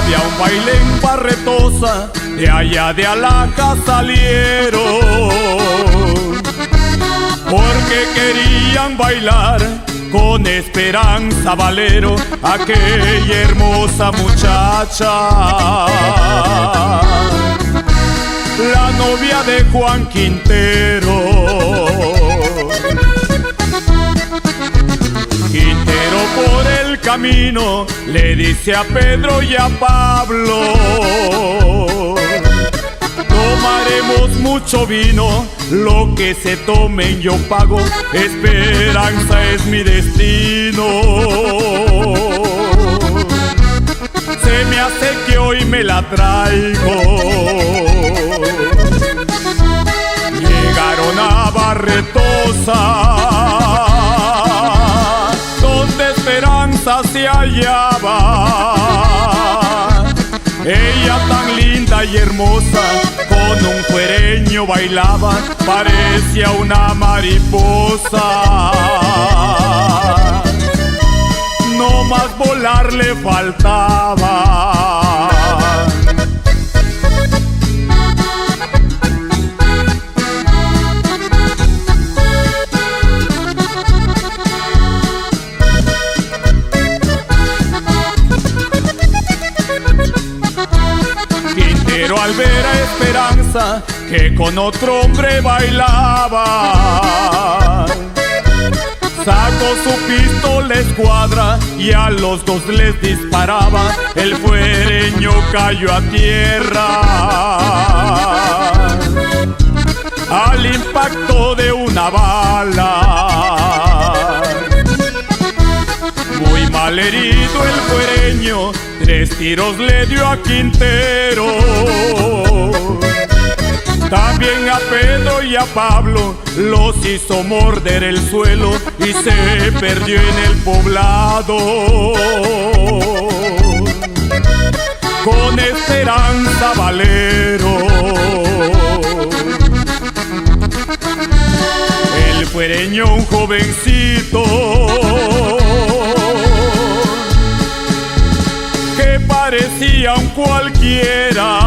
Había un baile en Barretosa, de allá de Alaja salieron, porque querían bailar con Esperanza Valero, aquella hermosa muchacha, la novia de Juan Quintero. Quintero por el camino le dice a Pedro y a Pablo: tomaremos mucho vino, lo que se tomen yo pago, Esperanza es mi destino. Se me hace que hoy me la traigo. Llegaron a Barretosa, donde Esperanza se hallaba. Ella tan linda y hermosa, con un cuereño bailaba, parecía una mariposa. No más volar le faltaba. Quintero al ver a Esperanza que con otro hombre bailaba, sacó su pistola escuadra y a los dos les disparaba. El fuereño cayó a tierra al impacto de una bala. Muy mal herido el fuereño, 3 tiros le dio a Quintero. También a Pedro y a Pablo los hizo morder el suelo y se perdió en el poblado. Con Esperanza Valero, el fuereño un jovencito que parecía un cualquiera,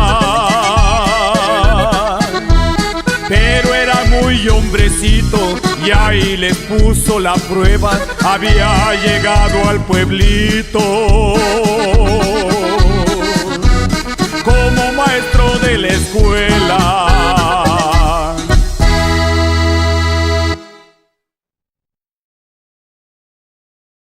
pero era muy hombrecito y ahí les puso la prueba. Había llegado al pueblito como maestro de la escuela.